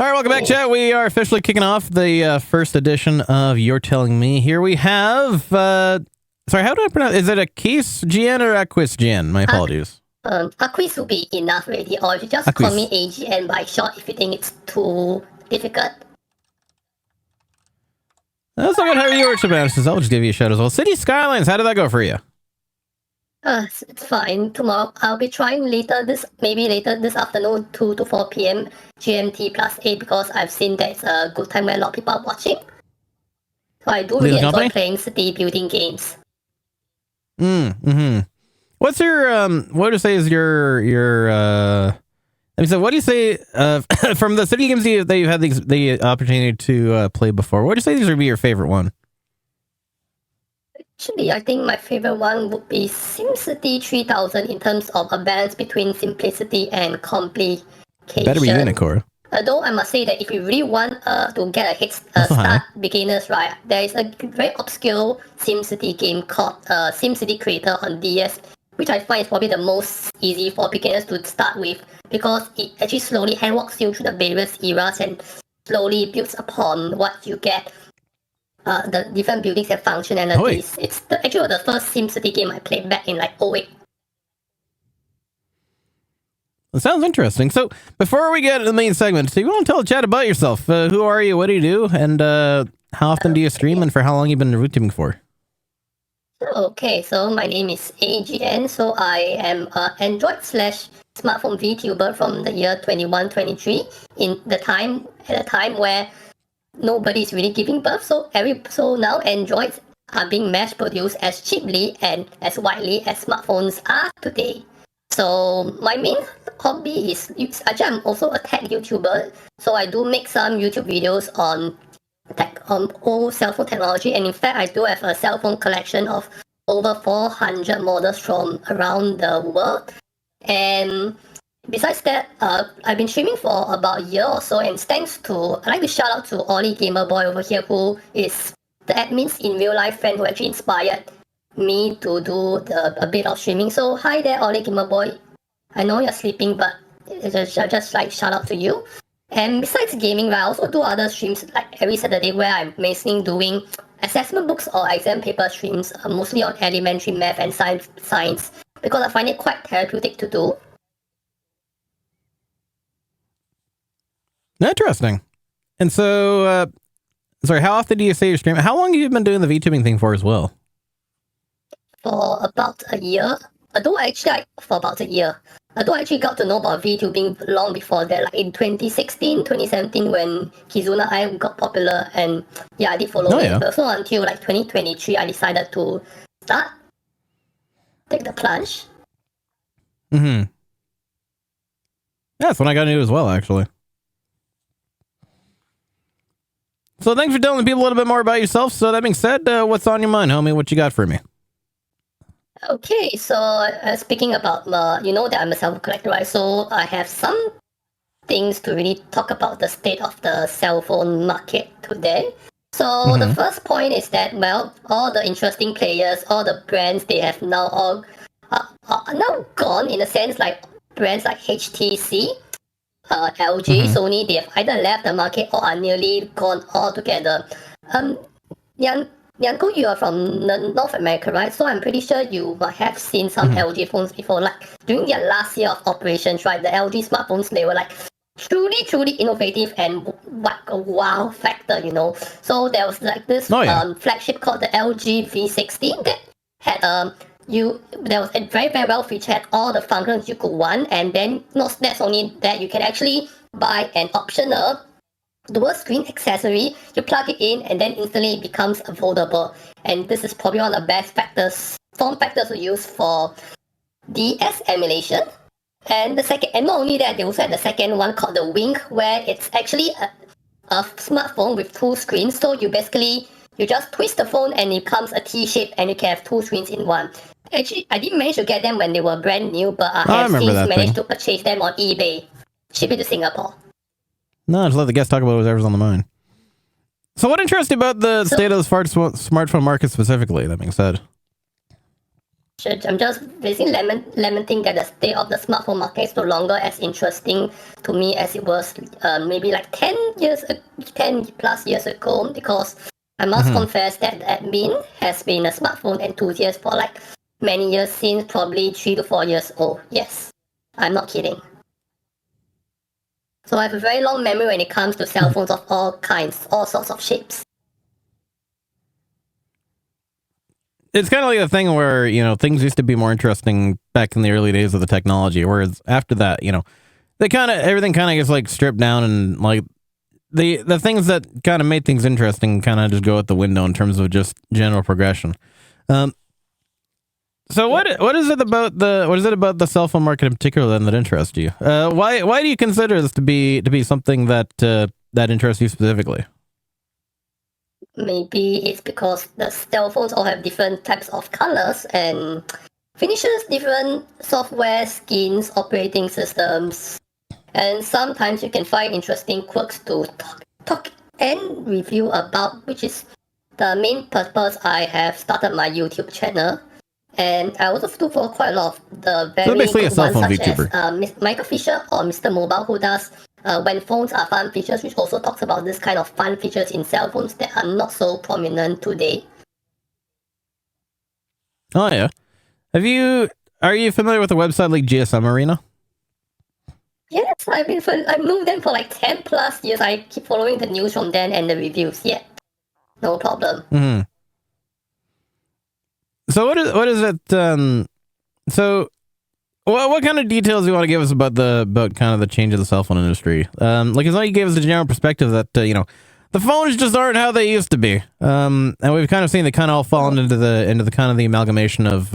All right, welcome back, chat. We are officially kicking off the first edition of You're Telling Me. Here we have, sorry, how do I pronounce? Is it Aquis GN or Aquis GN? My apologies. Aquis will be enough already, or you just Aquis. call me AGN by short if you think it's too difficult. That's not good. How are you, Richard Madison? I'll just give you a shout as well. City Skylines, how did that go for you? It's fine. Tomorrow I'll be trying maybe later this afternoon, 2 to 4 p.m. GMT plus 8, because I've seen that it's a good time where a lot of people are watching. So I do really enjoy playing city building games. What's your, what do you say is your, so what do you say, from the city games that you've had the opportunity to play before, what do you say these would be your favorite one? Actually, I think my favorite one would be SimCity 3000 in terms of a balance between simplicity and complication. Better be Unicorn. Although I must say that if you really want to get a head start, beginners, right, there is a very obscure SimCity game called SimCity Creator on DS, which I find is probably the most easy for beginners to start with, because it actually slowly handwalks you through the various eras and slowly builds upon what you get. The different buildings and functionalities. It's actually the first SimCity game I played back in like 08. That sounds interesting. So before we get to the main segment, so you want to tell the chat about yourself? Who are you? What do you do? And how often do you stream? And for how long have you been rootubing for? Okay, so my name is AGN. So I am an Android/smartphone VTuber from the year 21-23. At a time where nobody's really giving birth, so now Androids are being mass produced as cheaply and as widely as smartphones are today. So my main hobby is actually I'm also a tech YouTuber, so I do make some YouTube videos on old cell phone technology, and in fact I do have a cell phone collection of over 400 models from around the world. And besides that, I've been streaming for about a year or so, and thanks to, I'd like to shout out to Ollie Gamerboy over here, who is the admin's in real life friend who actually inspired me to do a bit of streaming. So hi there, Ollie Gamerboy. I know you're sleeping, but just like shout out to you. And besides gaming, I also do other streams like every Saturday, where I'm mainly doing assessment books or exam paper streams, mostly on elementary math and science, because I find it quite therapeutic to do. Interesting. And so, sorry, how often do you say you're streaming? How long have you been doing the VTubing thing for as well? For about a year. Although I actually got to know about VTubing long before that, like in 2016, 2017, when Kizuna I got popular, and I did follow it. But so until like 2023, I decided to take the plunge. Yeah, that's when I got into it as well, actually. So thanks for telling people a little bit more about yourself. So that being said, what's on your mind, homie? What you got for me? Okay, so speaking about, you know that I'm a cell phone collector, right? So I have some things to really talk about the state of the cell phone market today. So the first point is that, well, all the interesting players, all the brands, they have now all are now gone, in a sense, like brands like HTC, LG, Sony, they have either left the market or are nearly gone altogether. Yanko, you are from North America, right? So I'm pretty sure you might have seen some LG phones before. Like during their last year of operations, right? The LG smartphones, they were like truly innovative and what a wow factor, you know. So there was like this flagship called the LG V60 that had there was a very well featured, had all the functions you could want, and then not that's only that, you can actually buy an optional dual screen accessory. You plug it in and then instantly it becomes a foldable. And this is probably one of the best form factors to use for DS emulation. And not only that, they also had the second one called the Wing, where it's actually a smartphone with two screens. So you just twist the phone and it becomes a T shape, and you can have two screens in one. Actually, I didn't manage to get them when they were brand new, but I have since managed to purchase them on eBay, ship it to Singapore. No, just let the guests talk about whatever's on the mind. So what interests you about the state of the smartphone market specifically, that being said? I'm just basically lamenting that the state of the smartphone market is no longer as interesting to me as it was maybe like 10 plus years ago, because I must confess that admin has been a smartphone enthusiast for like many years, since probably 3 to 4 years old. Yes, I'm not kidding. So I have a very long memory when it comes to cell phones of all kinds, all sorts of shapes. It's kind of like the thing where, things used to be more interesting back in the early days of the technology, whereas after that, everything kind of gets like stripped down, and like the things that kind of made things interesting kind of just go out the window in terms of just general progression. So what is it about the cell phone market in particular then that interests you? Why do you consider this to be something that interests you specifically? Maybe it's because the cell phones all have different types of colors and finishes, different software, skins, operating systems, and sometimes you can find interesting quirks to talk and review about, which is the main purpose I have started my YouTube channel. And I also do for quite a lot of the very basically good a cell phone ones, such VTuber. as Michael Fisher or Mr. Mobile, who does When Phones Are Fun Features, which also talks about this kind of fun features in cell phones that are not so prominent today. Oh yeah. Are you familiar with a website like GSMArena? Yes, I've known them for like 10 plus years. I keep following the news from them and the reviews. Yeah, no problem. Mm-hmm. So what is it? So what kind of details do you want to give us about kind of the change of the cell phone industry? Like, as long as you gave us a general perspective that the phones just aren't how they used to be. And we've kind of seen they kind of all fallen into the kind of the amalgamation of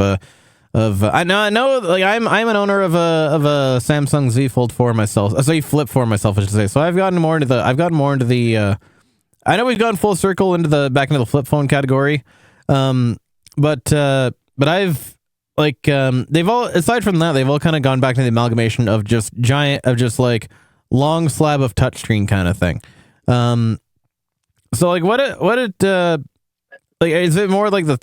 I know like I'm an owner of a Samsung Z Fold 4 myself. Z Flip 4 myself, I should say. So I've gotten more into the I know we've gone full circle back into the flip phone category. But I've they've all, aside from that, they've all kind of gone back to the amalgamation of just like long slab of touchscreen kind of thing. So like like, is it more like the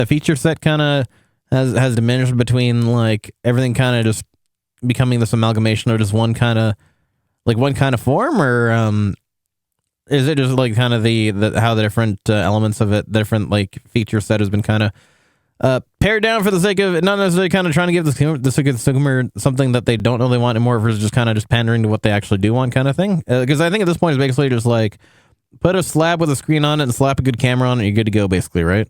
feature set kind of has diminished between like everything kind of just becoming this amalgamation of just one kind of form, or is it just like kind of how the different elements of it, different like feature set has been kind of pared down for the sake of it, not necessarily kind of trying to give the consumer something that they don't really want anymore, versus just kind of just pandering to what they actually do want kind of thing? Because I think at this point it's basically just like put a slab with a screen on it and slap a good camera on it and you're good to go, basically, right?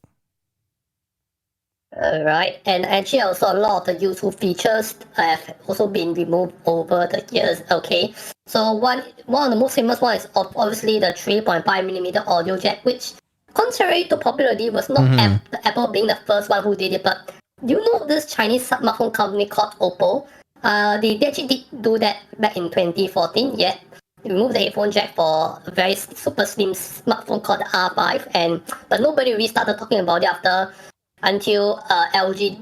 Right, and actually also a lot of the useful features have also been removed over the years. Okay, so one of the most famous ones is obviously the 3.5mm audio jack, which, contrary to popularity, was not Apple being the first one who did it. But do you know this Chinese smartphone company called Oppo? They actually did do that back in 2014. Yeah, they removed the headphone jack for a very super slim smartphone called the R5, but nobody really started talking about it until Apple did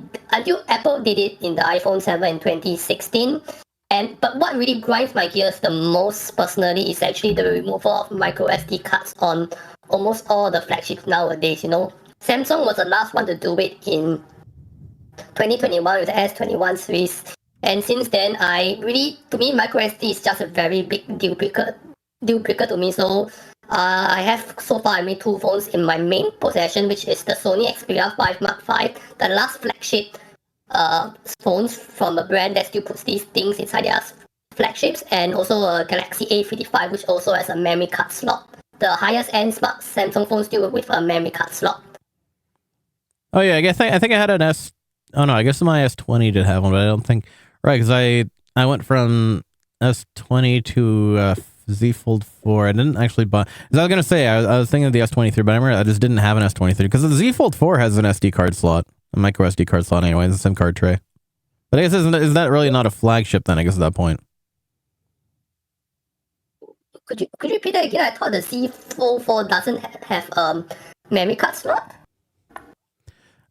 it in the iPhone 7 in 2016. But what really grinds my gears the most personally is actually the removal of microsd cards on almost all the flagships nowadays. Samsung was the last one to do it in 2021 with the S21 series, and since then to me microsd is just a very big deal breaker to me. So I have so far made 2 phones in my main possession, which is the Sony Xperia 5 Mark V, the last flagship phones from a brand that still puts these things inside their flagships, and also a Galaxy A55, which also has a memory card slot. The highest end smart Samsung phone still with a memory card slot. Oh yeah, I think I had an S. Oh no, I guess my S20 did have one, but I don't think, right, because I went from S20 to Z Fold 4. I didn't actually buy. As I was gonna say, I was thinking of the S23, but I remember I just didn't have an S23 because the Z Fold 4 has an SD card slot, a micro SD card slot anyway, it's a SIM card tray. But I guess is that really not a flagship then? I guess at that point. Could you repeat that again? I thought the Z Fold 4 doesn't have memory card slot.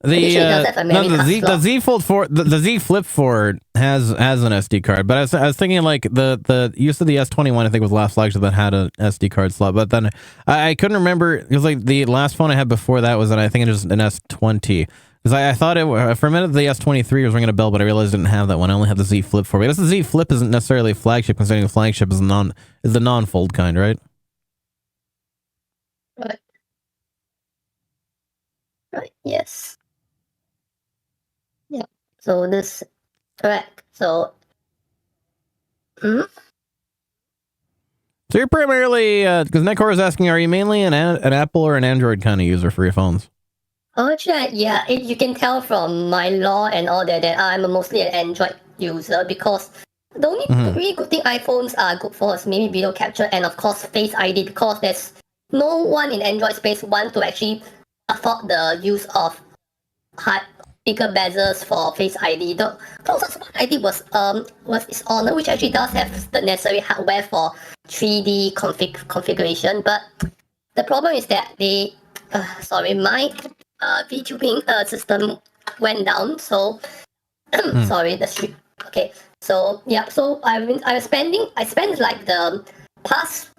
The Z Fold 4, the Z Flip 4 has an SD card, but I was thinking like the use of the S21 I think was the last flagship that had an SD card slot, but then I couldn't remember. It was like the last phone I had before that was I think it was an S20, Because I thought for a minute the S23 was ringing a bell, but I realized I didn't have that one. I only have the Z Flip for it. I guess the Z Flip isn't necessarily a flagship, considering the flagship is the non-fold kind, right? Right. Right. Yes. Yeah. So this correct. So. So you're primarily, because Netcore is asking, are you mainly an Apple or an Android kind of user for your phones? Oh, actually, yeah, you can tell from my law and all that I'm mostly an Android user because the only really good thing iPhones are good for is maybe video capture and of course Face ID because there's no one in Android space want to actually afford the use of bigger bezels for Face ID. The closest one I did was its Honor, which actually does have the necessary hardware for 3D configuration, but the problem is that they my vtubing system went down, so sorry, the street. Okay, so yeah, so I spent like the past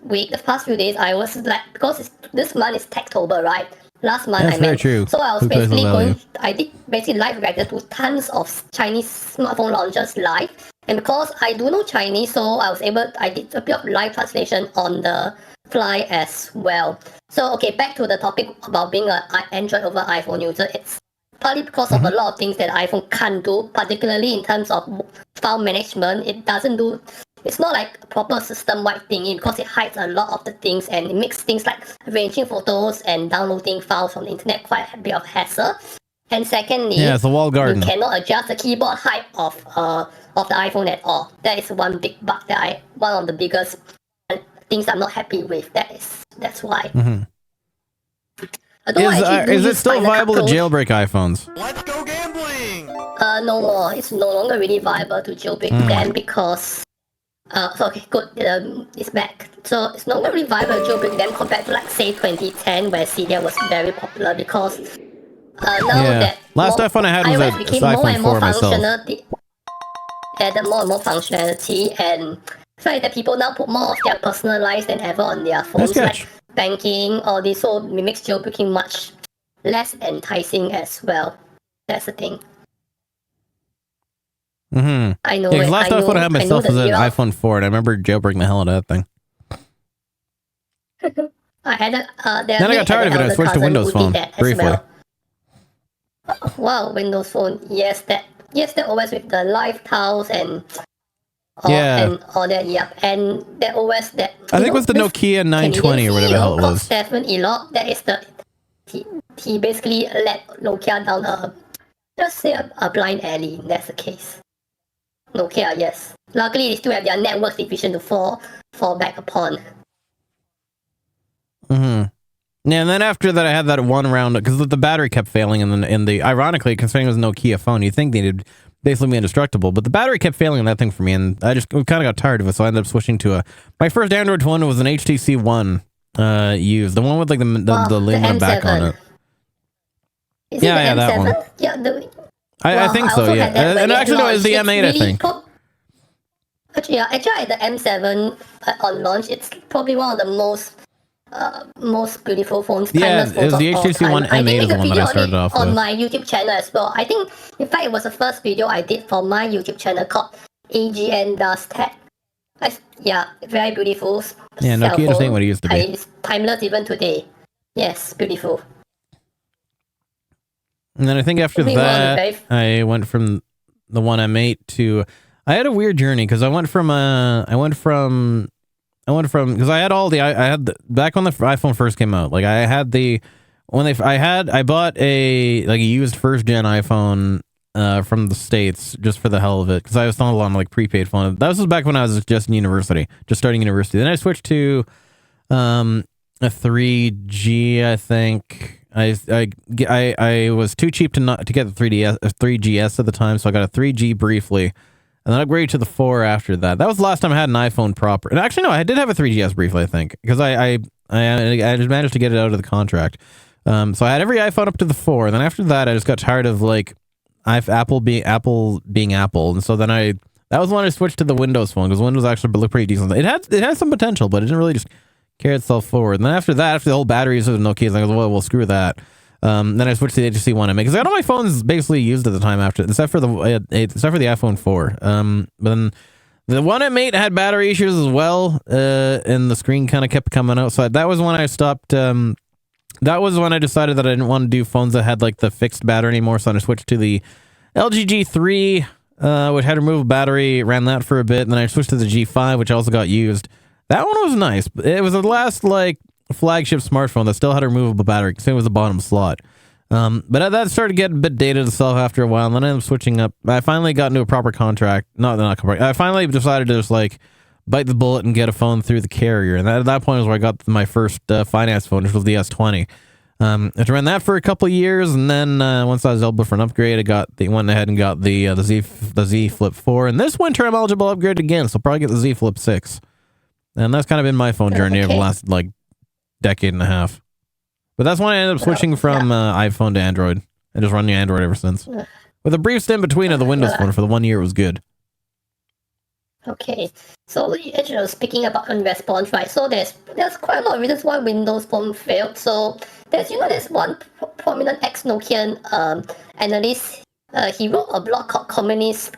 few days, I was like, because this month is Techtober, right? Last month That's very true. So I was basically I did basically live reacted to tons of Chinese smartphone launches live. And because I do know Chinese, so I did a bit of live translation on the fly as well. So okay, back to the topic about being an Android over iPhone user. It's partly because of a lot of things that iPhone can't do, particularly in terms of file management. It's not like a proper system-wide thingy because it hides a lot of the things and it makes things like arranging photos and downloading files from the internet quite a bit of hassle. And secondly, it's a walled garden. You cannot adjust the keyboard height of the iPhone at all. That is one big bug one of the biggest things I'm not happy with. That's why. Is it still viable to jailbreak iPhones? Let's go gambling! No more. It's no longer really viable to jailbreak them because. So okay, good. It's back. So it's no longer really viable to jailbreak them compared to like say 2010 where Cydia was very popular because now that last iPhone I had was iOS became more and more myself. Added more and more functionality, and I feel like that people now put more of their personal lives than ever on their phones, like banking, all this. So it makes jailbreaking much less enticing as well. That's the thing. I know. Last iPhone I had myself was an iPhone 4, and I remember jailbreaking the hell out of that thing. I had then I got tired of it and I switched to Windows Phone briefly. Well. Wow, Windows Phone. Yes, that OS with the live tiles and all that. Yep, and that OS that I think it was the Nokia 920 or whatever the hell it was. Stephen Elop. That is he basically let Nokia down a blind alley. That's the case. Nokia, yes. Luckily, they still have their network division to fall back upon. Yeah, and then after that, I had that one round because the battery kept failing, and the ironically, considering it was a Nokia phone, you'd think they'd basically be indestructible, but the battery kept failing on that thing for me, and I just kind of got tired of it, so I ended up switching to my first Android phone was an HTC One used, the one with like the aluminum back on it. Is it the M7? That one. Yeah, I think so, yeah. And actually, no, it's the M8, I think. Actually, the M7 on launch, it's probably one of the most beautiful phones. Yeah, it was the HTC One M8 is the one that I started off with. On my YouTube channel as well. I think, in fact, it was the first video I did for my YouTube channel called AGN Does Tech. Very beautiful. Yeah, Nokia just ain't what it used to be. It's timeless even today. Yes, beautiful. And then I think after that, I went from the one M8 to. I had a weird journey because I went from because I had back when the iPhone first came out. Like I had I bought a used first gen iPhone from the States just for the hell of it because I was still on like prepaid phone. That was back when I was just starting university. Then I switched to a 3G, I think. I was too cheap to get the 3GS at the time, so I got a 3G briefly, and then upgraded to the 4 after that. That was the last time I had an iPhone proper. And actually, no, I did have a 3GS briefly, I think, because I just managed to get it out of the contract. So I had every iPhone up to the 4, and then after that, I just got tired of like Apple being Apple, and so then that was when I switched to the Windows Phone because Windows actually looked pretty decent. It had some potential, but it didn't really just carry itself forward. And then after the whole batteries of Nokia, I was like, well, screw that. Then I switched to the HTC One because I got all my phones basically used at the time after, except for the iPhone 4. But then the one at Mate had battery issues as well, and the screen kind of kept coming out. So that was when I stopped. That was when I decided that I didn't want to do phones that had like the fixed battery anymore. So I switched to the LG G3, which had a removable battery. Ran that for a bit, and then I switched to the G5, which also got used. That one was nice. It was the last like flagship smartphone that still had a removable battery because it was the bottom slot. But that started getting a bit dated itself after a while, and then I ended up switching up. I finally got into a proper contract. Not contract. I finally decided to just like bite the bullet and get a phone through the carrier. And at that point was where I got my first finance phone, which was the S20. I ran that for a couple of years, and then once I was eligible for an upgrade, went ahead and got the Z Flip 4. And this winter, I'm eligible to upgrade again, so I'll probably get the Z Flip 6. And that's kind of been my phone journey over the last like decade and a half. But that's when I ended up switching from iPhone to Android, and just running Android ever since. With a brief stint between of the Windows Phone for the 1 year, it was good. Okay, so actually speaking about response, right? So there's quite a lot of reasons why Windows Phone failed. So there's one prominent ex-Nokian analyst. He wrote a blog called "Communities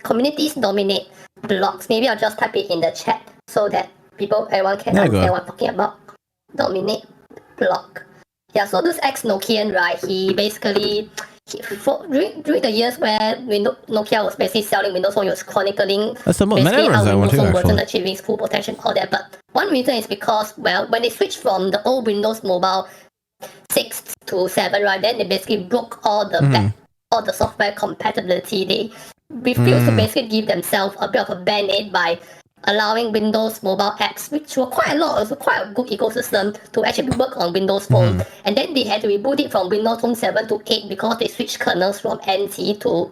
Dominate Blogs." Maybe I'll just type it in the chat so that everyone can understand what I'm talking about. Dominate blog. Yeah, so this ex-Nokian, right? He basically during the years where Nokia was basically selling Windows Phone, he was chronicling basically how Windows Phone wasn't achieving its full potential, all that. But one reason is because, well, when they switched from the old Windows Mobile 6 to 7, right, then they basically broke all the software compatibility. They refused to basically give themselves a bit of a band-aid by allowing Windows mobile apps, which were quite a lot, it was quite a good ecosystem to actually work on Windows Phone. And then they had to reboot it from Windows Phone 7 to 8 because they switched kernels from CE to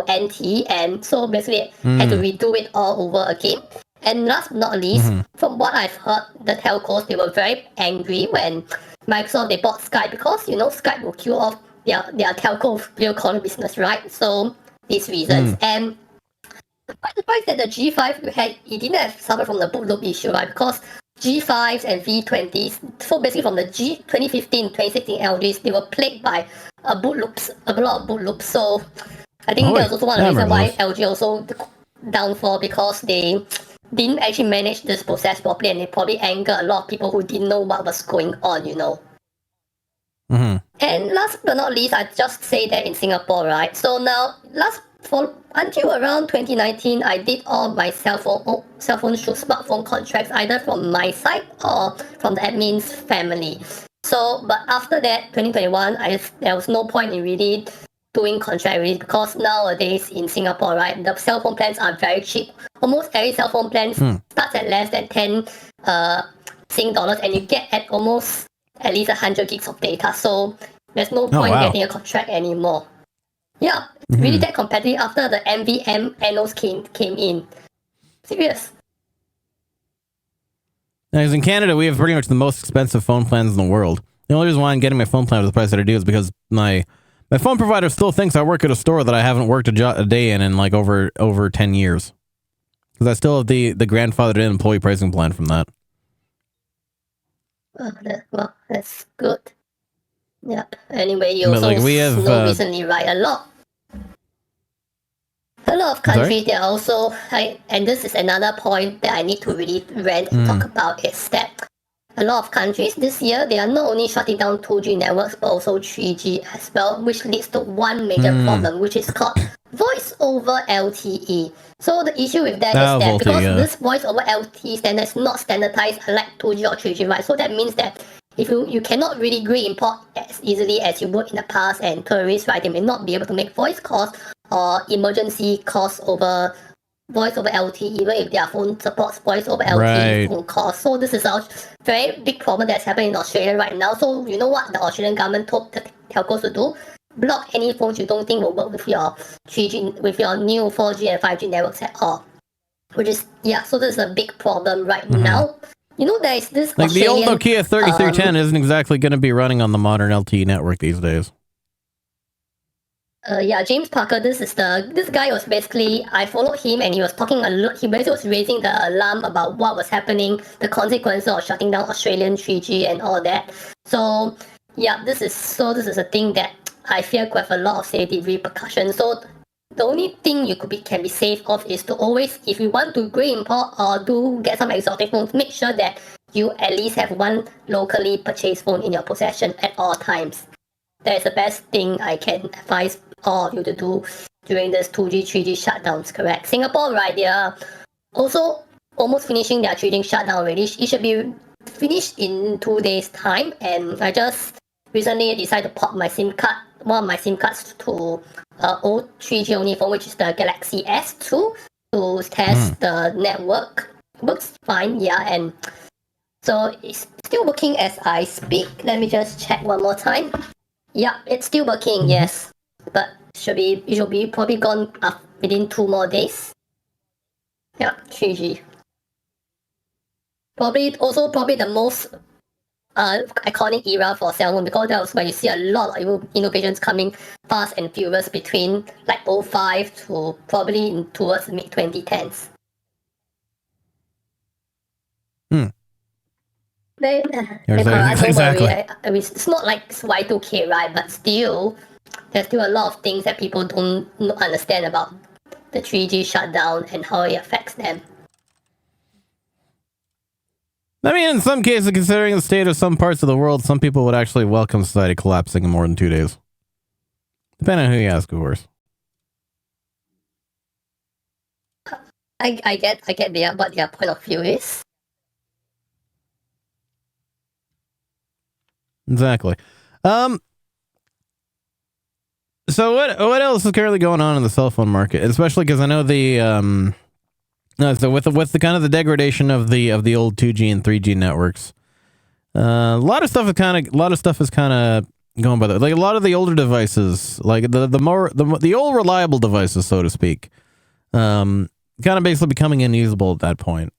NT, and so basically had to redo it all over again. And last but not least, from what I've heard, the telcos, they were very angry when Microsoft, they bought Skype, because Skype will kill off their telco video calling business, right? So these reasons. And quite surprised that the G5 it didn't have suffered from the boot loop issue, right? Because G5s and V20s, so basically from the 2015, 2016 LGs, they were plagued by a lot of boot loops. So I think that was also one of the reasons why LG also downfall, because they didn't actually manage this process properly, and they probably angered a lot of people who didn't know what was going on, And last but not least, I just say that in Singapore, right? So now, until around 2019, I did all my cell phone smartphone contracts either from my side or from the admin's family. So, but after that, 2021, there was no point in really doing contract really, because nowadays in Singapore, right, the cell phone plans are very cheap. Almost every cell phone plan starts at less than 10 Sing dollars, and you get at least 100 gigs of data. So there's no point in getting a contract anymore. Yeah, really that competitive after the MVNOs came in. Serious. Now, in Canada, we have pretty much the most expensive phone plans in the world. The only reason why I'm getting my phone plan at the price that I do is because my phone provider still thinks I work at a store that I haven't worked a day in like over 10 years. Because I still have the grandfathered in employee pricing plan from that. Well, that's good. Yep. Anyway, you also know recently, right? A lot of countries, they are also, and this is another point that I need to really rant and talk about, is that a lot of countries this year, they are not only shutting down 2G networks, but also 3G as well, which leads to one major problem, which is called voice over LTE. So the issue with that is that VOLTE, because this voice over LTE standard is not standardized like 2G or 3G, right? So that means that if you cannot really import as easily as you would in the past, and tourists, right, they may not be able to make voice calls or emergency calls over voice over LTE, even if their phone supports voice over LTE phone calls. So this is a very big problem that's happening in Australia right now. So you know what the Australian government told the telcos to do? Block any phones you don't think will work with your 3G, with your new 4G and 5G networks at all. Which is, so this is a big problem right now. There is this like the old Nokia 3310 isn't exactly going to be running on the modern LTE network these days. James Parker, this guy was basically, I followed him, and he was talking a lot. He basically was raising the alarm about what was happening, the consequences of shutting down Australian 3G and all that. So yeah, this is a thing that I fear could have a lot of safety repercussions. So the only thing can be safe of is to always, if you want to grey import or do get some exotic phones, make sure that you at least have one locally purchased phone in your possession at all times. That is the best thing I can advise all of you to do during this 2G, 3G shutdowns, correct? Singapore, right, they are also almost finishing their 3G shutdown already. It should be finished in 2 days' time, and I just recently decided to pop my SIM card, one of my SIM cards to old 3G only phone, which is the Galaxy S2, to test the network. Works fine, yeah, and so it's still working as I speak. Let me just check one more time. Yeah, it's still working, yes, but it should be probably gone up within 2 more days. Yeah, 3G. Probably the most iconic era for cell phone, because that was when you see a lot of innovations coming fast and furious between like 05 to probably towards mid 2010s. Exactly. I mean, it's not like it's Y2K, right? But still, there's still a lot of things that people don't understand about the 3G shutdown and how it affects them. I mean, in some cases, considering the state of some parts of the world, some people would actually welcome society collapsing in more than 2 days. Depending on who you ask, of course. I get what their point of view is. Exactly. So what else is currently going on in the cell phone market? Especially because I know so with the kind of the degradation of the old 2G and 3G networks, a lot of stuff is kind of going by that. Like a lot of the older devices, like the old reliable devices, so to speak, kind of basically becoming unusable at that point.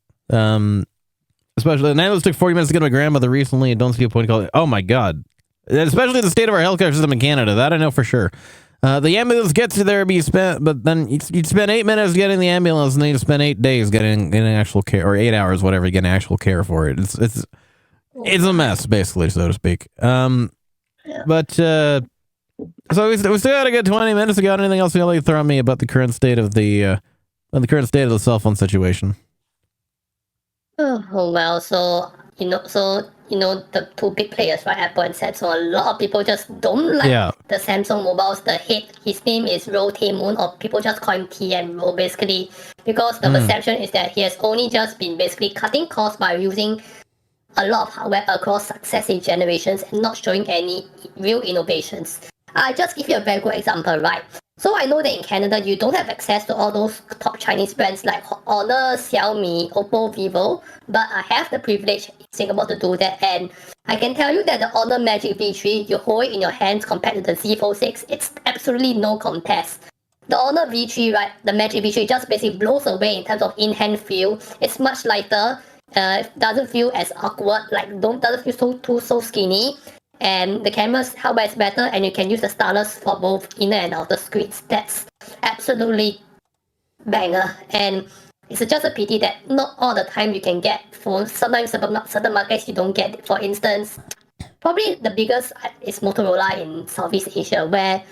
Especially, and I know this took 40 minutes to get to my grandmother recently, and don't see a point calling. Oh my god! Especially the state of our healthcare system in Canada, that I know for sure. The ambulance gets you there, but then you'd spend 8 minutes getting the ambulance, and then you spend 8 days getting actual care, or 8 hours, whatever, getting actual care for it. It's a mess, basically, so to speak. But so we still got a good 20 minutes. You got anything else you want to throw at me about the current state of the cell phone situation? Oh well, so the two big players, right, Apple and Samsung. A lot of people just don't like the Samsung mobiles. The head, his name is Roh Moon, or people just call him T and Roh, basically, because the perception is that he has only just been basically cutting costs by using a lot of hardware across successive generations and not showing any real innovations. I just give you a very good example, right? So I know that in Canada, you don't have access to all those top Chinese brands like Honor, Xiaomi, Oppo, Vivo, but I have the privilege in Singapore to do that, and I can tell you that the Honor Magic V3, you hold it in your hands compared to the Z Fold 6, it's absolutely no contest. The Honor V3, right, the Magic V3 just basically blows away in terms of in-hand feel. It's much lighter, doesn't feel as awkward, doesn't feel so skinny. And the camera's hardware is better, and you can use the stylus for both inner and outer screens. That's absolutely banger. And it's just a pity that not all the time you can get phones. Sometimes certain markets you don't get. For instance, probably the biggest is Motorola in Southeast Asia, where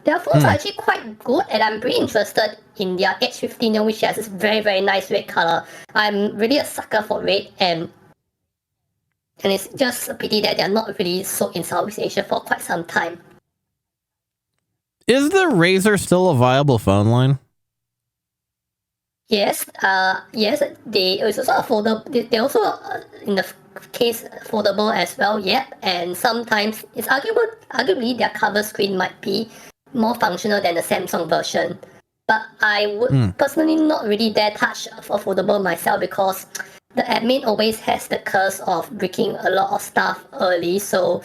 their phones are actually quite good, and I'm pretty interested in their H15, which has this very, very nice red color. I'm really a sucker for red, and it's just a pity that they're not really sold in Southeast Asia for quite some time. Is the Razr still a viable phone line? Yes. It's also affordable. They also, in the case, affordable as well. Yep. And sometimes it's arguably their cover screen might be more functional than the Samsung version. But I would personally not really dare touch affordable myself, because the admin always has the curse of breaking a lot of stuff early. So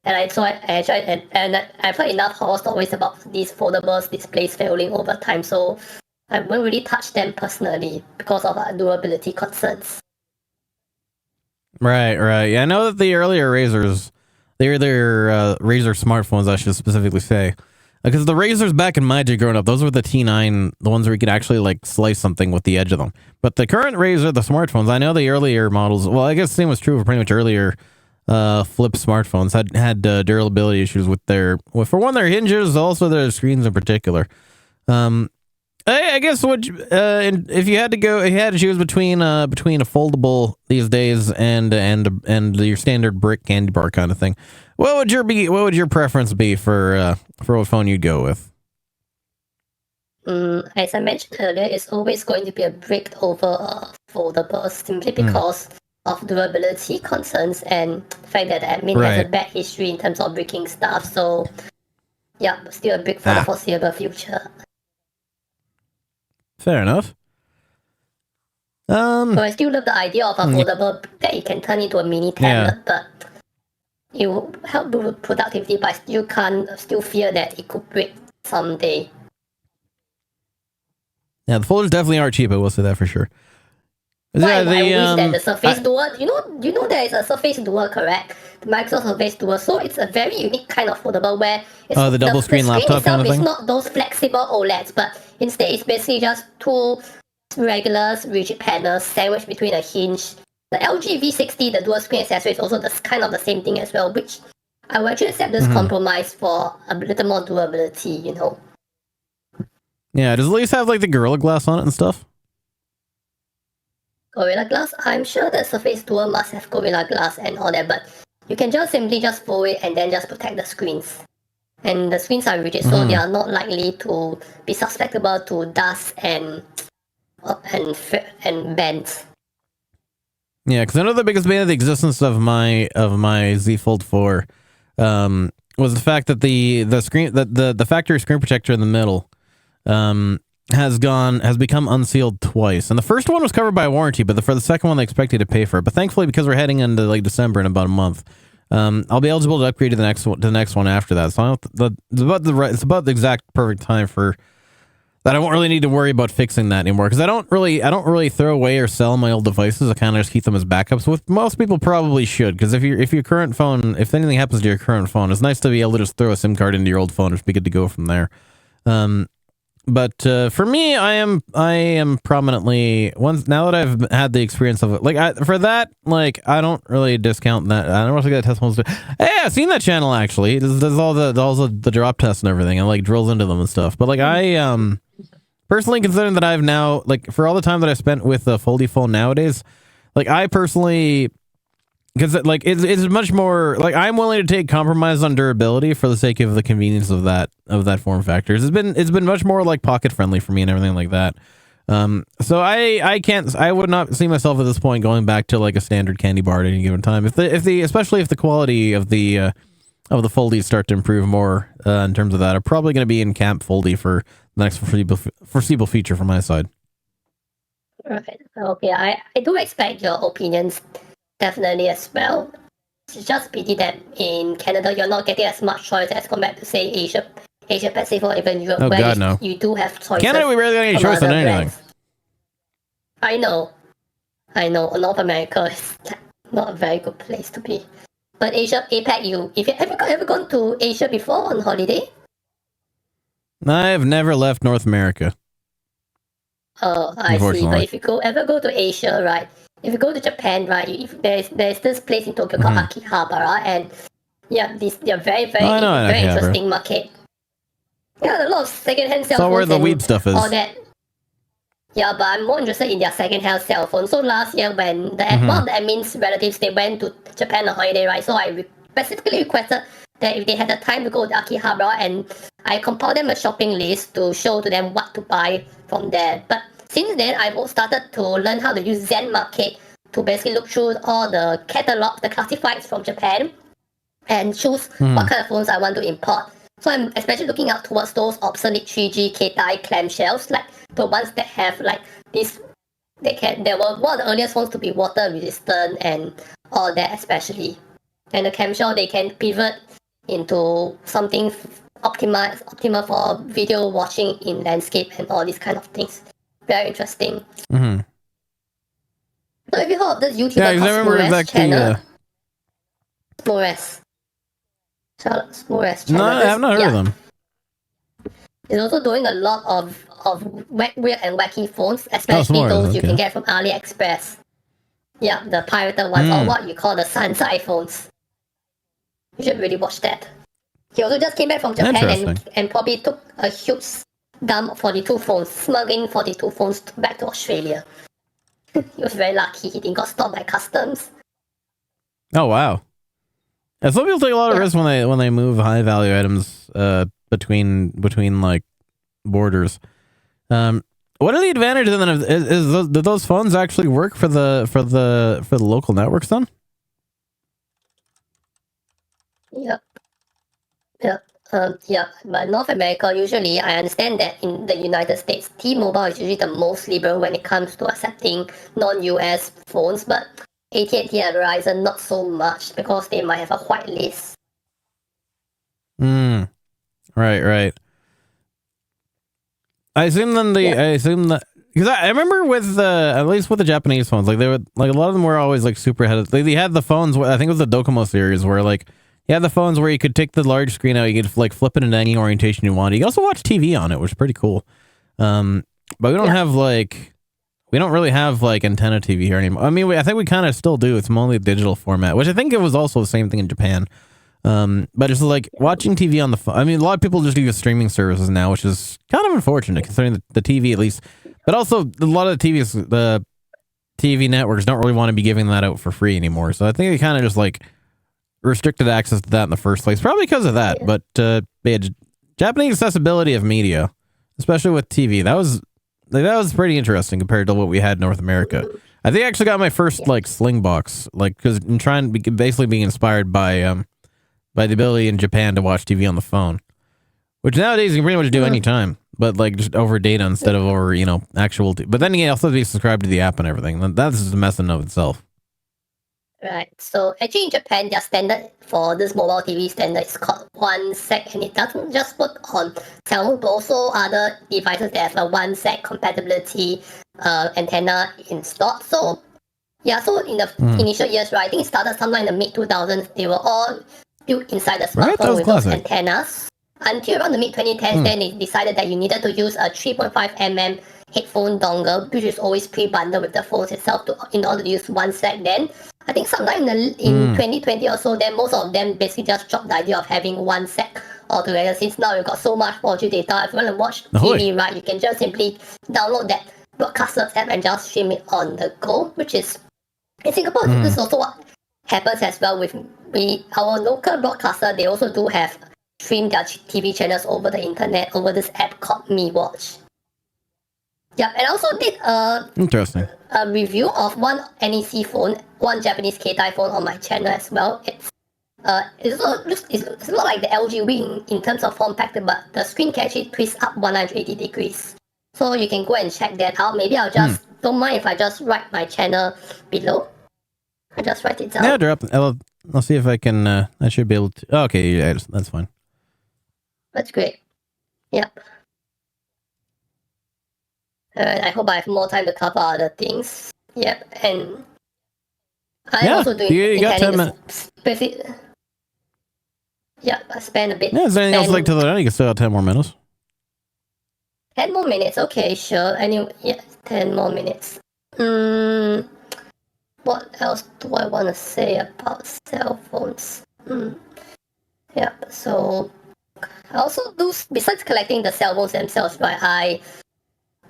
I've heard enough horror stories about these foldables displays failing over time. So I won't really touch them personally because of durability concerns. Right. Yeah, I know that the earlier Razrs, they're Razr smartphones, I should specifically say. Because the Razrs back in my day growing up, those were the T9, the ones where you could actually like slice something with the edge of them. But the current Razr, the smartphones, I know the earlier models, well, I guess the same was true for pretty much earlier flip smartphones had durability issues with for one, their hinges, also their screens in particular. I guess if you had to choose between a foldable these days and your standard brick candy bar kind of thing, what would your preference be for what phone you'd go with? As I mentioned earlier, it's always going to be a brick over a foldable, simply because of durability concerns and the fact that the admin has a bad history in terms of breaking stuff. So, yeah, still a brick for the foreseeable future. Fair enough. So I still love the idea of a foldable that you can turn into a mini tablet, but it will help with productivity, but still fear that it could break someday. Yeah, the folders definitely are cheap. I will say that for sure. I wish that the Surface Duo, you know there is a Surface Duo, correct? The Microsoft Surface Duo. So it's a very unique kind of foldable where the double screen laptop kind of thing. It's not those flexible OLEDs, but instead it's basically just two regular rigid panels sandwiched between a hinge. The LG V60, the dual screen accessory, is also kind of the same thing as well, which I will actually accept this compromise for a little more durability, Yeah, does it at least have like the Gorilla Glass on it and stuff? Gorilla Glass? I'm sure the Surface Duo must have Gorilla Glass and all that, but you can simply fold it and then just protect the screens. And the screens are rigid, so they are not likely to be susceptible to dust and bends. Yeah, because I know the biggest bane of the existence of my Z Fold 4 was the fact that the factory screen protector in the middle has become unsealed twice, and the first one was covered by a warranty, but for the second one they expect you to pay for it. But thankfully, because we're heading into like December in about a month, I'll be eligible to upgrade to the next one after that. So it's about the exact perfect time for that. I won't really need to worry about fixing that anymore, because I don't really throw away or sell my old devices. I kind of just keep them as backups, which most people probably should, because if your current phone, if anything happens to your current phone, it's nice to be able to just throw a SIM card into your old phone and just be good to go from there. But for me, I am prominently now that I've had the experience of it. I don't really discount that. I don't want to get test phones. Hey, I've seen that channel actually. It does all the drop tests and everything, and like drills into them and stuff. But like I personally, considering that I've now for all the time that I've spent with the Foldy phone nowadays, I personally. Because it's much more I'm willing to take compromise on durability for the sake of the convenience of that form factor. It's been much more pocket friendly for me and everything like that. So I would not see myself at this point going back to a standard candy bar at any given time. Especially if the quality of the Foldies start to improve more in terms of that, I'm probably going to be in camp Foldy for the next foreseeable future from my side. Right. Okay. I do expect your opinions. Definitely as well. It's just pity that in Canada you're not getting as much choice as compared to say Asia Pacific or even Europe, you do have choices. Canada, we rarely get any choice on anything. I know. North America is not a very good place to be. But Asia, APAC, if you ever gone to Asia before on holiday? I have never left North America. Oh, I see. But if you ever go to Asia, right? If you go to Japan, right, there's this place in Tokyo called Akihabara, and they're very, very interesting market. Yeah, a lot of second-hand cell phones. So where the weed stuff is. All that. Yeah, but I'm more interested in their second-hand cell phones. So last year, when one of the admin's relatives, they went to Japan on holiday, right? So I specifically requested that if they had the time to go to Akihabara, and I compiled them a shopping list to show to them what to buy from there. But since then, I've started to learn how to use Zenmarket to basically look through all the catalogs, the classifieds from Japan, and choose what kind of phones I want to import. So I'm especially looking out towards those obsolete 3G keitai clamshells, like the ones that have this. They were one of the earliest ones to be water resistant and all that especially. And the clamshell, they can pivot into something optimal for video watching in landscape and all these kind of things. Very interesting. So have you heard of this YouTuber called Smoorez channel? Smoorez channel. No, I have not heard of them. He's also doing a lot of weird and wacky phones, especially those you can get from AliExpress. Yeah, the pirated ones, or what you call the sans iPhones. You should really watch that. He also just came back from Japan and probably took a huge dump of 42 phones, smuggling 42 phones back to Australia. He was very lucky. He didn't got stopped by customs. Oh wow! Yeah, some people take a lot of risks when they move high value items between like borders. What are the advantages then? Do those phones actually work for the local networks then? Yeah. But North America, usually I understand that in the United States, T-Mobile is usually the most liberal when it comes to accepting non-US phones, but AT&T and Verizon not so much because they might have a white list. Right. I assume that because I remember with at least with the Japanese phones, like they would like a lot of them were always like super ahead. They had the phones. I think it was the Docomo series where like you had the phones where you could take the large screen out, you could like flip it into any orientation you wanted. You could also watch TV on it, which is pretty cool. But we don't have like we don't really have like antenna TV here anymore. I mean, I think we kind of still do. It's mostly a digital format, which I think it was also the same thing in Japan. But it's like watching TV on the phone. I mean, a lot of people just use streaming services now, which is kind of unfortunate considering the TV at least. But also, a lot of the TV networks don't really want to be giving that out for free anymore. So I think they kind of just like restricted access to that in the first place, probably because of that. But Japanese accessibility of media, especially with TV, that was pretty interesting compared to what we had in North America. I think I actually got my first like Sling box, like because I'm trying to basically being inspired by the ability in Japan to watch TV on the phone, which nowadays you can pretty much do anytime, but like just over data instead of over, actual. But then you also have to be subscribed to the app and everything. That's just a mess in and of itself. Right. So actually in Japan, their standard for this mobile TV standard is called 1 sec, and it doesn't just work on cellphones, but also other devices that have a 1 sec compatibility antenna installed. So in the initial years, right, I think it started sometime in the mid-2000s. They were all built inside the smartphone with those antennas. Until around the mid-2010s, then they decided that you needed to use a 3.5mm headphone dongle, which is always pre-bundled with the phones itself in order to use 1 sec. Then I think sometime in 2020 or so, then most of them basically just dropped the idea of having 1 sec altogether. Since now you've got so much 4G data, if you want to watch TV, right, you can just simply download that broadcaster app and just stream it on the go, which is in Singapore. This is also what happens as well with our local broadcaster. They also do have stream their TV channels over the internet over this app called Mi Watch. Yeah, and I also did a review of one NEC phone, one Japanese keitai phone on my channel as well. It's a lot like the LG Wing in terms of form factor, but the screen can actually twist up 180 degrees. So you can go and check that out. Maybe I'll just don't mind if I just write my channel below. I just write it down. Yeah, drop. I'll see if I can. I should be able to. Oh, okay, yeah, that's fine. That's great. Yep. I hope I have more time to cover other things. Yep, and I'm also doing. You got 10 minutes. Yeah, I spend a bit. Yeah, is there anything else like to the end? You can still have 10 more minutes. 10 more minutes, okay, sure. Anyway, 10 more minutes. What else do I want to say about cell phones? Yeah, so I also do, besides collecting the cell phones themselves, right,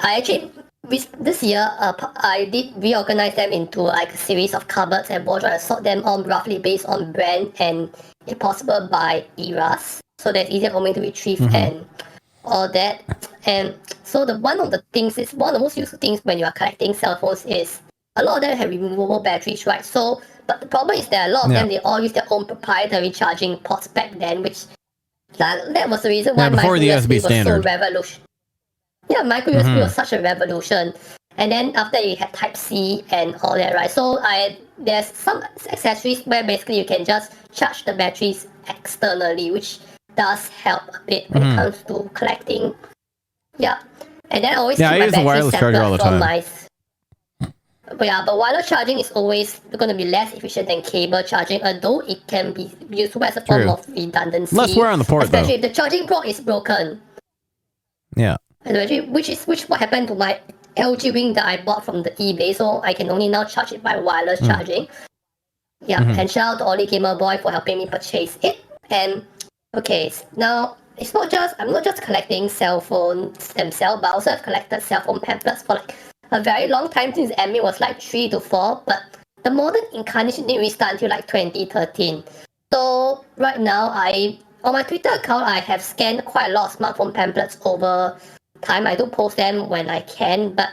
I actually, this year, I did reorganize them into like a series of cupboards and wardrobes. I sort them on roughly based on brand and, if possible, by eras, so that it's easier for me to retrieve and all that. And so one of the most useful things when you are collecting cell phones is a lot of them have removable batteries, right? So, but the problem is that a lot of them, they all use their own proprietary charging ports back then, which that was the reason why before the USB was standard. so revolutionary. Yeah, micro USB was such a revolution. And then after you had Type-C and all that, right? So there's some accessories where basically you can just charge the batteries externally, which does help a bit when it comes to collecting. Yeah. And then I always keep my batteries separate from my... but wireless charging is always going to be less efficient than cable charging, although it can be useful as a form of redundancy. Less wear on the port, especially if the charging port is broken. Yeah. Which what happened to my LG Wing that I bought from the eBay, so I can only now charge it by wireless charging. Yeah, and shout out to Ollie Gamer Boy for helping me purchase it. And okay, now I'm not just collecting cell phones themselves, but I also have collected cell phone pamphlets for like a very long time since admin was like 3 to 4, but the modern incarnation didn't really start until like 2013. So right now on my Twitter account I have scanned quite a lot of smartphone pamphlets over time. I do post them when I can, but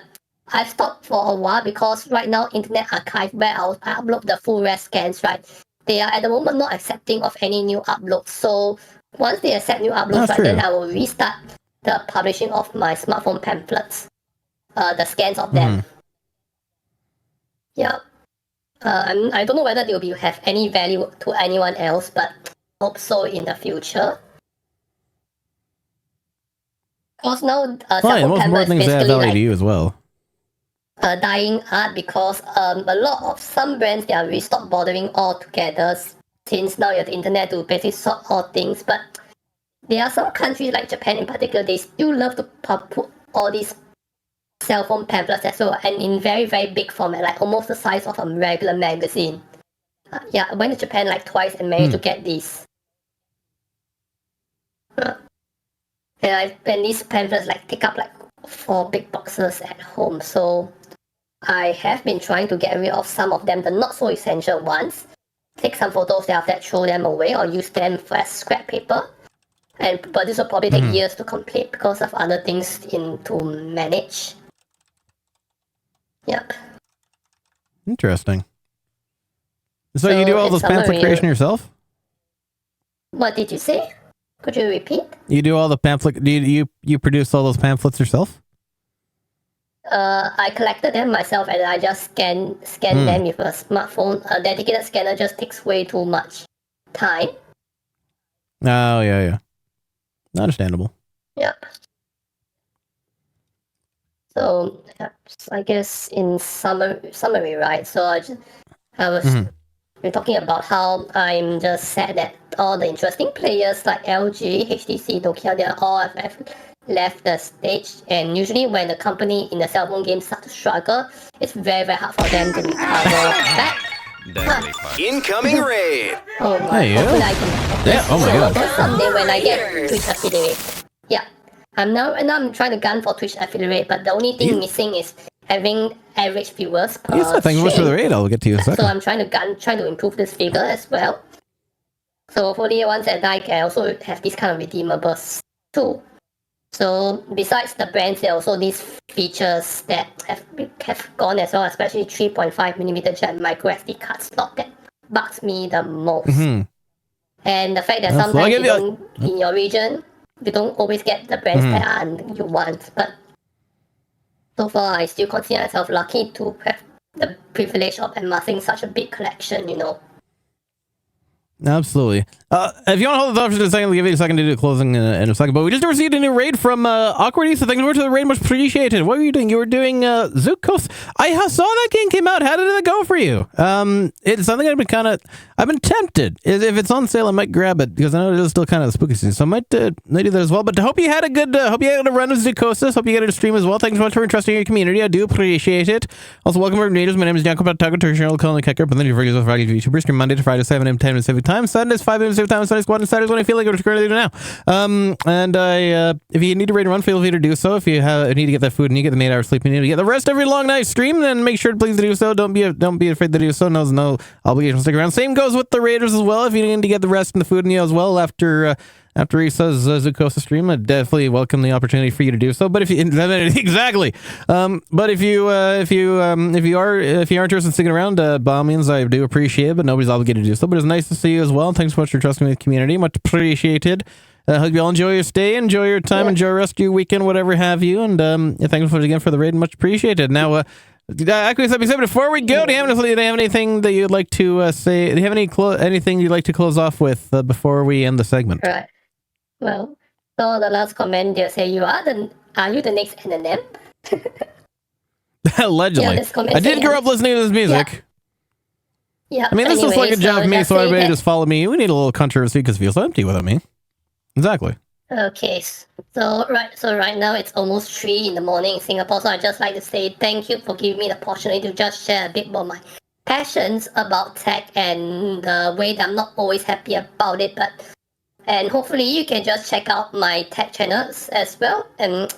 I've stopped for a while because right now Internet Archive, where I upload the full res scans, right, they are at the moment not accepting of any new uploads. So once they accept new uploads, right, then I will restart the publishing of my smartphone pamphlets, the scans of them. Yeah. I don't know whether they will have any value to anyone else, but hope so in the future. Because now, the most important thing is they have value to you as well. Dying art, because a lot of some brands, they are really stopped bothering altogether, since now you have the internet to basically sort all things. But there are some countries like Japan in particular, they still love to put all these cell phone pamphlets as well, and in very, very big format, like almost the size of a regular magazine. Yeah, I went to Japan like twice and managed to get these. And these pamphlets like take up like 4 big boxes at home, so I have been trying to get rid of some of them, the not so essential ones. Take some photos, then after that throw them away or use them as scrap paper. But this will probably take years to complete because of other things to manage. Yep. Interesting. So you do all those pamphlet creation yourself? What did you say? Could you repeat? You do all the pamphlet. Do you produce all those pamphlets yourself? I collected them myself and I just scan them with a smartphone. A dedicated scanner just takes way too much time. Oh yeah. Understandable. Yep. So I guess in summary, right? So we're talking about how I'm just sad that all the interesting players like LG, HTC, Nokia, they all have left the stage. And usually when the company in the cell phone game starts to struggle, it's very, very hard for them to recover back. Incoming raid! Oh my god. Oh my god. Someday when I get Twitch affiliate. Yeah. I'm trying to gun for Twitch affiliate, but the only thing missing is having average viewers per Yes, thank you much for the raid. I'll get to you in a second. So I'm trying to improve this figure as well. So hopefully once I die, I can also have these kind of redeemables too. So besides the brands, there are also these features that have gone as well, especially 3.5mm jet microsd card slot that bugs me the most. And the fact that sometimes in your region, you don't always get the brands that you want. But so far, I still consider myself lucky to have the privilege of amassing such a big collection, you know. Absolutely. If you want to hold the thought for a second, we'll give you a second to do the closing in a second. But we just received a new raid from Aquis, so thank you very much for the raid. Much appreciated. What were you doing? You were doing Zookos. I saw that game came out. How did it go for you? It's something I've been tempted. If it's on sale, I might grab it because I know it is still kind of spooky season, so I might do that as well. But I hope you had a good, hope you had a run with Zookosis. Hope you had a stream as well. Thanks so much for entrusting your community. I do appreciate it. Also, welcome to natives. My name is Nyanpanvt, Taco Tertiary, calling Kecker, but then you're regular Friday YouTuber. Stream Monday to Friday, 7 a.m. 10 Pacific time. Sundays, 5 a.m. Pacific time. Sunday squad and Saturdays when I feel like it, which currently do now. And if you need to raid and run, feel free to do so. If you need to get that food and you get the 8 hours sleep, you need to get the rest every long night stream, then make sure to please do so. Don't be afraid to do so. No obligation to stick around. Same goes with the raiders as well. If you need to get the rest and the food and you as well after he says Zukosa stream, I definitely welcome the opportunity for you to do so. But if you exactly, but if you are interested in sticking around, by all means, I do appreciate it. But nobody's obligated to do so. But it's nice to see you as well. Thanks so much for trusting me with the community. Much appreciated. Hope you all enjoy your stay, enjoy your time, enjoy the rest of your weekend, whatever have you. And thanks again for the raid. Much appreciated. Now, Aquis, before we go, do you have anything that you'd like to say? Do you have anything you'd like to close off with before we end the segment? Right. Well, so the last comment they say are you the next NNM? Allegedly. I did grow up listening to this music. Yeah. I mean, this is like a job of me, so everybody just follow me. We need a little controversy because it feels empty without me. Exactly. Okay, so right now it's almost 3 in the morning in Singapore, so I'd just like to say thank you for giving me the opportunity to just share a bit about my passions about tech and the way that I'm not always happy about it, and hopefully you can just check out my tech channels as well and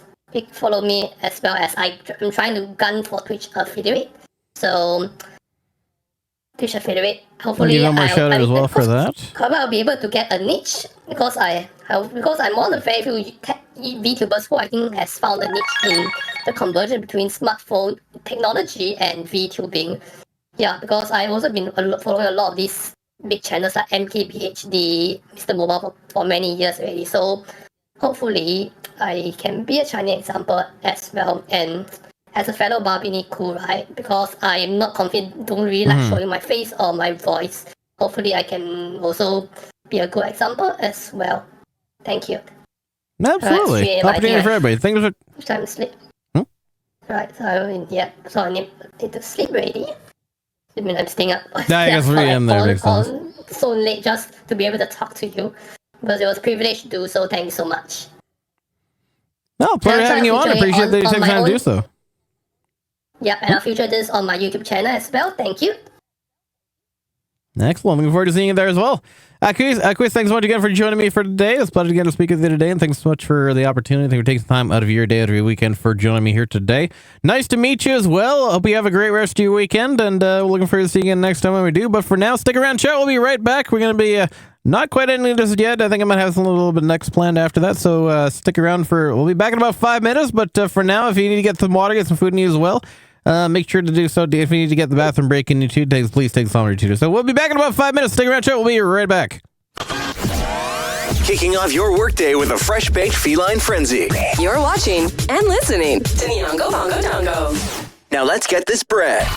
follow me as well as I'm trying to gun for Twitch affiliate. So Twitch affiliate. Hopefully, give them a shout out as well for that. However, I'll be able to get a niche because I'm one of the very few VTubers who I think has found a niche in the conversion between smartphone technology and VTubing. Yeah, because I've also been following a lot of these big channels like MKBHD, Mr. Mobile for many years already. So hopefully, I can be a Chinese example as well. And as a fellow Barbini cool, right? Because I am not confident, don't really like showing my face or my voice. Hopefully, I can also be a good example as well. Thank you. Absolutely. Opportunity for everybody. Thanks for time to sleep. Right, so I need to sleep already. I mean, I'm staying up. I guess 3 a.m. there makes sense. So late just to be able to talk to you. Because it was a privilege to do so. Thank you so much. No, pleasure having you on. I appreciate that you took time to do so. Yep, and I'll feature this on my YouTube channel as well. Thank you. Excellent. Looking forward to seeing you there as well. Aquis, thanks so much again for joining me for today. It's a pleasure again to speak with you today, and thanks so much for the opportunity. Thank you for taking some time out of your day, out of your weekend, for joining me here today. Nice to meet you as well. Hope you have a great rest of your weekend, and we're looking forward to seeing you again next time when we do. But for now, stick around, chat. We'll be right back. We're going to be not quite ending this yet. I think I might have some little bit next planned after that, so stick around we'll be back in about 5 minutes, but for now, if you need to get some water, get some food in you as well, make sure to do so. If you need to get the bathroom break in you too, please take some of your. So we'll be back in about 5 minutes. Stick around, chat. We'll be right back. Kicking off your workday with a fresh-baked feline frenzy. You're watching and listening to Nyongo Bongo Dongo. Now let's get this bread.